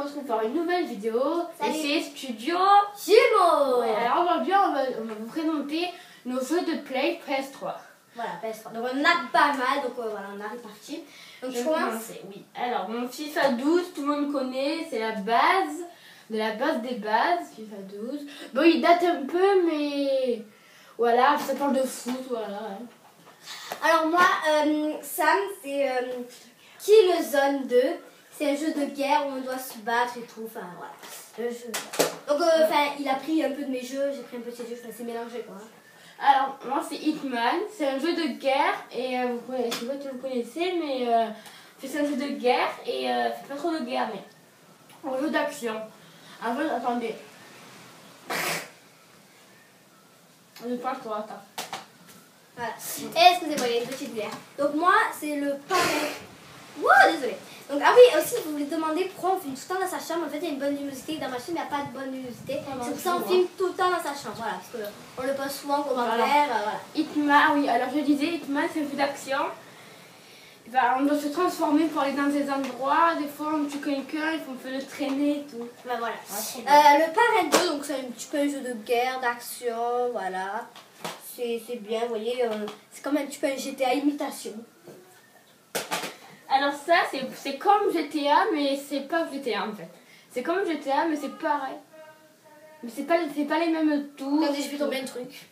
retrouve pour une nouvelle vidéo. Salut. Et c'est Studio Jumeaux. Ouais, alors aujourd'hui on va vous présenter nos jeux de Play PS3. Voilà, PS3. Donc on a pas mal, donc voilà, on a réparti. Donc je commence. Oui. Alors mon FIFA 12, tout le monde connaît, c'est la base de la base des bases, FIFA 12. Bon, il date un peu, mais voilà, ça parle de foot, voilà. Alors moi, Sam, c'est Killzone 2. C'est un jeu de guerre où on doit se battre et tout. Enfin voilà. Le jeu. Donc il a pris un peu de mes jeux, j'ai pris un peu de ses jeux, c'est mélangé quoi. Alors, moi c'est Hitman, c'est un jeu de guerre et vous connaissez, je sais pas si vous connaissez, mais c'est un jeu de guerre et c'est pas trop de guerre, mais un jeu d'action. Un jeu, attendez. Je parle toi, attends. Voilà. Et excusez-moi, il y a une petite bière. Donc moi, c'est le pareil. Wow, désolé. Donc, ah oui, aussi, vous voulez demander pourquoi on filme tout le temps dans sa chambre. En fait, il y a une bonne luminosité. Dans ma chambre, il n'y a pas de bonne luminosité. C'est pour ça qu'on filme tout le temps dans sa chambre. Voilà, parce qu'on le passe souvent comme un verre. Voilà. Hitman, oui, alors je disais, Hitman, c'est un jeu d'action. Ben, on doit se transformer pour aller dans des endroits. Des fois, on tue quelqu'un, il faut le traîner et tout. Ben, voilà. Le Parent 2, donc c'est un petit peu un jeu de guerre, d'action. Voilà. C'est bien, vous voyez. C'est comme un petit peu un GTA imitation. Alors ça, c'est comme GTA, mais c'est pas GTA en fait. C'est comme GTA, mais c'est pareil. Mais c'est pas les mêmes touches. Regardez, je vais tomber un truc.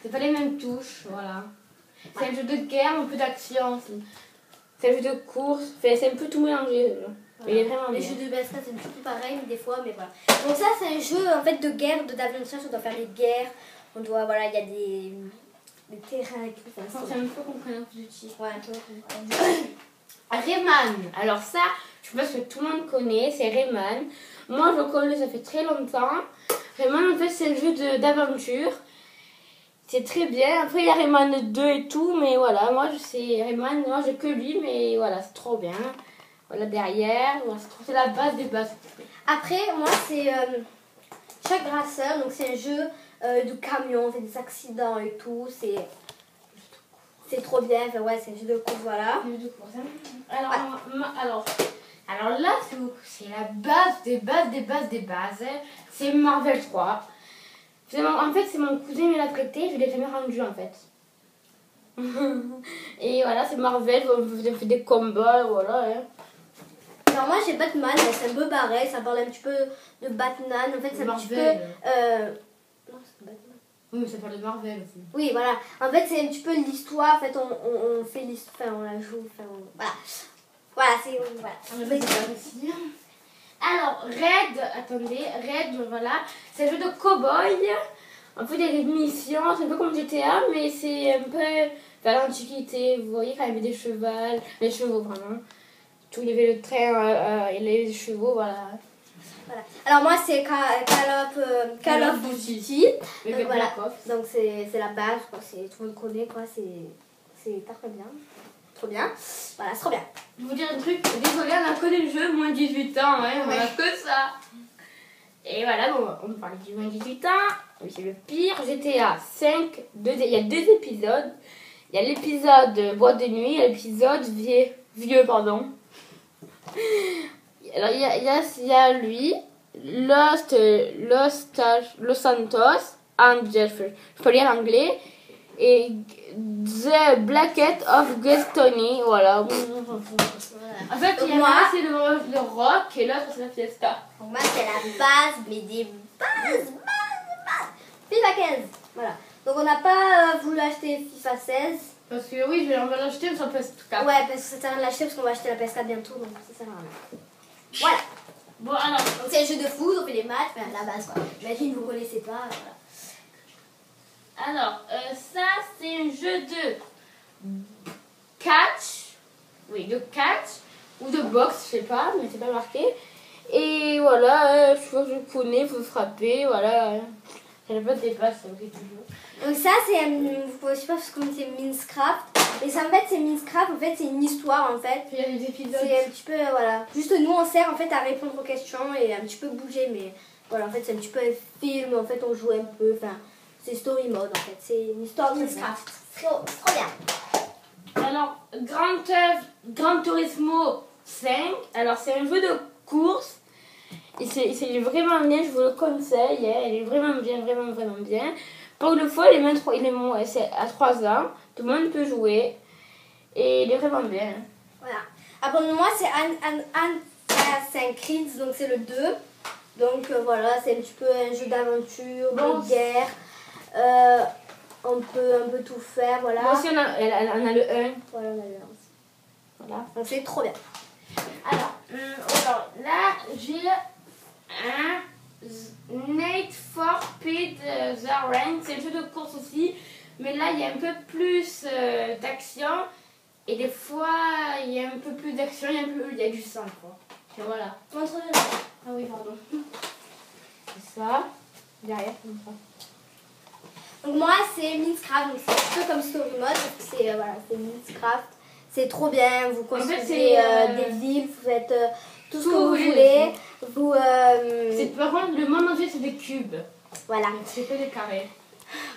C'est pas les mêmes touches, voilà. C'est un jeu de guerre, un peu d'action aussi. C'est un jeu de course, c'est un peu tout mélangé. Voilà. Il est vraiment les bien. jeux de baston, c'est un petit peu pareil, mais des fois, mais voilà. Donc ça, c'est un jeu en fait de guerre, d'aventure, on doit faire des guerres. On doit, voilà, il y a des terrains et tout. C'est un peu qu'on connaît plus de Ouais, un peu. Rayman, alors ça, je pense que tout le monde connaît, c'est Rayman. Moi je le connais, ça fait très longtemps. Rayman en fait c'est un jeu d'aventure. C'est très bien. Après il y a Rayman 2 et tout, mais voilà, moi c'est Rayman, moi j'ai que lui, mais voilà, c'est trop bien. Voilà derrière, voilà, c'est la base des bases. Après, moi c'est Chuck Racer, donc c'est un jeu de camion, on fait des accidents et tout, c'est trop bien, enfin, ouais, c'est un jeu de course, voilà. Alors là, c'est la base des bases des bases des bases. C'est Marvel 3. En fait, c'est mon cousin qui l'a prêté, je l'ai jamais rendu en fait. Et voilà, c'est Marvel, on fait des combats, voilà. Hein. Alors moi j'ai Batman, c'est un peu pareil, ça parle un petit peu de Batman, en fait c'est un petit peu... Non, c'est Batman. Oui, mais ça parle de Marvel aussi. Oui, voilà. En fait, c'est un petit peu l'histoire. En fait, on fait l'histoire, on la joue. Voilà. Voilà, c'est... Voilà. Alors, Red, voilà. C'est un jeu de cow-boy. En fait, il y a des missions. C'est un peu comme GTA, mais c'est un peu vers l'Antiquité. Vous voyez, quand il y avait des chevaux, vraiment. Tout, il y avait le train, il y avait les chevaux, voilà. Voilà. Alors moi c'est Call of Duty. Donc voilà. Donc c'est la base quoi, tout le monde connaît quoi, c'est très bien. Trop bien. Voilà, c'est trop bien. Je vais vous dire un truc, désolé, on a connu le jeu moins 18 ans, hein, on a que ça. Et voilà, bon, on parle du moins 18 ans, oui, c'est le pire. GTA 5, il y a 2 épisodes. Il y a l'épisode Boîte de nuit et l'épisode vieux, pardon. Alors il y a lui, Los Santos, Angel, je peux lire l'anglais, et The Blackett of Gestoni, voilà. En fait, il y a moi c'est le rock et l'autre c'est la fiesta. Pour moi c'est la base, mais des bases. FIFA 15, voilà. Donc on n'a pas voulu acheter FIFA 16. Parce que oui, on va l'acheter sur PS4. Ouais, parce que ça sert à rien de l'acheter parce qu'on va acheter la PS4 bientôt, donc ça sert à rien. Voilà. Bon alors. Donc c'est un jeu de foot, on fait des matchs, enfin la base quoi. Imagine vous connaissez pas, voilà. Alors, ça c'est un jeu de catch. Oui, de catch. Ou de boxe, je sais pas, mais c'est pas marqué. Et voilà, je connais, vous frappez, voilà. Ça n'a pas de dépasse, ça fait toujours. Donc ça c'est, je sais pas comment c'est Minecraft. Mais ça en fait c'est Minecraft, en fait c'est une histoire en fait. Il y a des épisodes. C'est un petit peu, voilà. Juste nous on sert en fait à répondre aux questions et un petit peu bouger. Mais voilà, en fait c'est un petit peu un film, en fait on joue un peu. Enfin, c'est story mode en fait. C'est une histoire de Minecraft. C'est trop bien. Alors, Gran Turismo 5. Alors, c'est un jeu de course. Et c'est vraiment bien, je vous le conseille. Hein. Il est vraiment bien, vraiment, vraiment bien. Pour le fois, c'est à 3 ans. Tout le monde peut jouer. Et il est vraiment bien. Voilà. Après, moi, c'est Assassin's Creed, donc c'est le 2. Donc voilà, c'est un petit peu un jeu d'aventure, de guerre. On peut un peu tout faire, voilà. Moi aussi, on a le 1. Voilà, on a le 1 aussi. Voilà. Donc c'est trop bien. Alors là, j'ai un Need for Speed The Rain. C'est un jeu de course aussi. Mais là, il y a un peu plus d'action. Et des fois, il y a un peu plus d'action, il y a du sang, quoi. Et voilà. Montre-le. Ah oui, pardon. C'est ça. Derrière, comme ça. Donc moi, c'est Minecraft. Donc c'est un peu comme Story Mode. C'est c'est Minecraft. C'est trop bien. Vous construisez des villes, vous faites tout ce que vous voulez. Par contre, le monde entier, c'est des cubes. Voilà. C'est pas des carrés.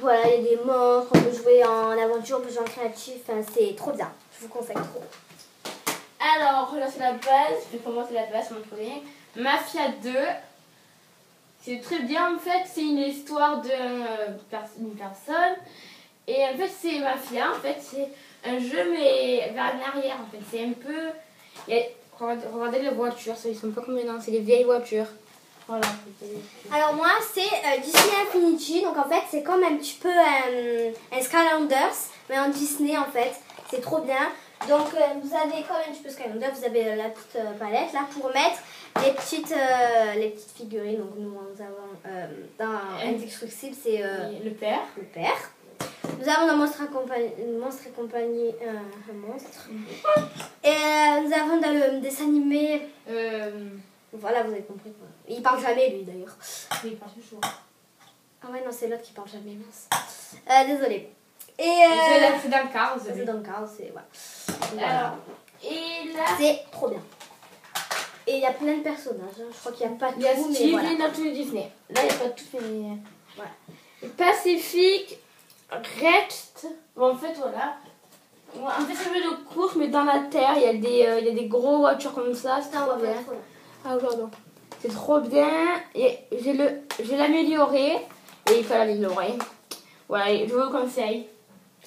Voilà, il y a des monstres, on peut jouer en aventure, on peut jouer en créatif. Enfin, c'est trop bien. Je vous conseille trop. Alors, là, c'est la base. Je vais commencer la base, mon premier. Mafia 2. C'est très bien, en fait. C'est une histoire d'une personne. Et en fait, c'est Mafia. En fait, c'est un jeu, mais vers l'arrière, en fait. C'est un peu... Regardez les voitures. Ils sont pas comme maintenant. C'est des vieilles voitures. Voilà. Alors moi, c'est Disney Infinity. Donc en fait, c'est comme un petit peu un Skylanders, mais en Disney, en fait. C'est trop bien. Donc vous avez comme un petit peu Skylanders, vous avez la petite palette là pour mettre les petites figurines. Donc nous avons dans Indestructible, c'est le père. Le père. Nous avons dans Monstre et compagnie, un monstre. Et nous avons dans le dessin animé. Voilà, vous avez compris. Il parle jamais, lui, d'ailleurs. Oui, il parle toujours. Ah ouais, non, c'est l'autre qui parle jamais, mince. Désolée. Et c'est dans Cars. c'est dans Cars, c'est... Voilà. Alors, et là... C'est trop bien. Et il y a plein de personnages. Hein. Je crois qu'il n'y a pas tout, il y a mais Steve voilà. dans tous les Disney. Là, il n'y a pas tout, mais... Voilà. Pacifique, Rest. Bon, en fait, voilà. En fait, c'est un jeu de course, mais dans la terre, il y a des gros voitures comme ça. C'est trop bien. Ah, pardon. C'est trop bien. Et je l'ai amélioré. Et il faut l'améliorer. Voilà, je vous le conseille.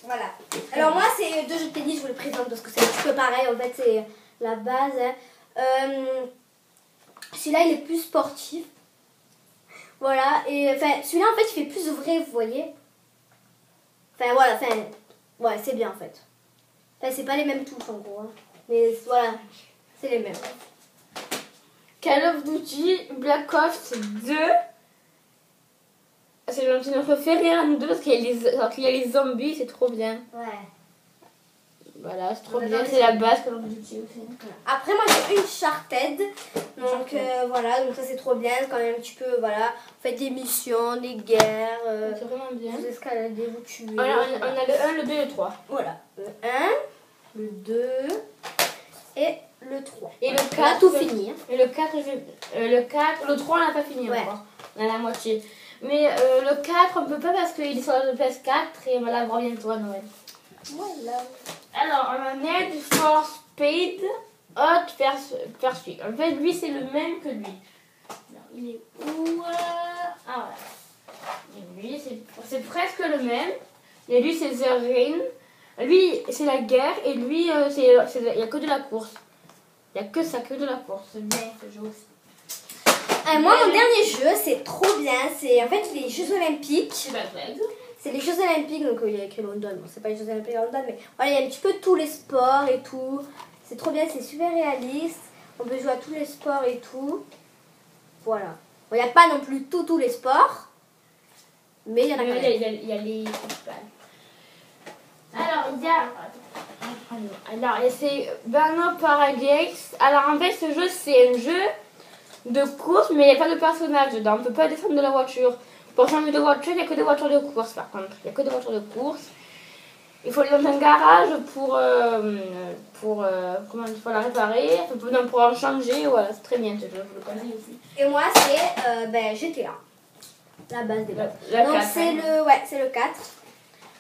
Voilà. Alors moi, c'est 2 jeux de tennis, je vous les présente parce que c'est un petit peu pareil. En fait, c'est la base. Hein. Celui-là, il est plus sportif. Voilà. Et enfin, celui-là, en fait, il fait plus vrai, vous voyez. Enfin, voilà. Enfin, ouais, c'est bien, en fait. Enfin, c'est pas les mêmes touches, en gros. Hein. Mais voilà, c'est les mêmes. Call of Duty Black Ops 2. C'est notre préféré à nous deux parce qu'il y a les zombies, c'est trop bien. Ouais. Voilà, c'est trop bien, c'est la base Call of Duty aussi. Après, moi j'ai une Uncharted. Donc voilà, donc ça c'est trop bien. Quand même un petit peu, voilà. Vous faites des missions, des guerres. C'est vraiment bien. Vous escaladez, vous tuez. Alors, on a le 1, le 2 et le 3. Voilà. Le 1, le 2 et le 3. Et le 4, on a tout fini. Hein. Et le 4, le 3 on n'a pas fini encore. On a la moitié. Mais le 4 on peut pas parce qu'il est sur le PS4 et on va l'avoir bientôt à Noël. Voilà. Alors on a Need for Speed Hot Pursuit. En fait lui c'est le même que lui. Alors, il est où Ah voilà. Et lui c'est presque le même. Et lui c'est The Rain. Lui c'est la guerre et lui il n'y a que de la course. Il n'y a que ça, que de la course. C'est bien ce jeu aussi. Moi, mon dernier jeu, c'est trop bien. C'est en fait les Jeux Olympiques. C'est les Jeux Olympiques, donc il y a écrit London. Bon, c'est pas les Jeux Olympiques à London, mais voilà, il y a un petit peu tous les sports et tout. C'est trop bien, c'est super réaliste. On peut jouer à tous les sports et tout. Voilà. Bon, il n'y a pas non plus tous les sports, mais il y en a quand même. Il y a les principales. Alors, il y a... Alors, c'est Burnout Paradise. Alors, en fait, ce jeu, c'est un jeu de course, mais il n'y a pas de personnage dedans. On ne peut pas descendre de la voiture. Pour changer de voiture, il n'y a que des voitures de course, par contre. Il n'y a que des voitures de course. Il faut aller dans un garage pour la réparer, pour en changer. Voilà, c'est très bien ce jeu, je vous le conseille aussi. Et moi, c'est GTA. La base des bases. Donc, 4, c'est le 4.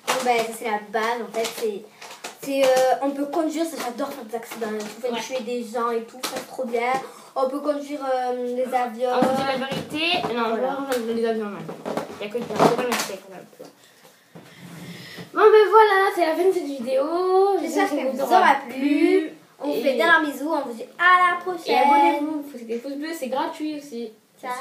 Donc, ça, c'est la base, en fait. On peut conduire, ça j'adore faire des accidents. On peut tuer des gens et tout, c'est trop bien. On peut conduire les avions. On vous dit la vérité. Non, voilà. On va conduire les avions maintenant. Il n'y a que ça. Faut pas le rester quand même. Bon ben voilà, c'est la fin de cette vidéo. J'espère qu'elle vous aura plu. On vous fait d'énormes bisous. On vous dit à la prochaine. Et abonnez-vous. Faut que des pouces bleus, c'est gratuit aussi. Ciao.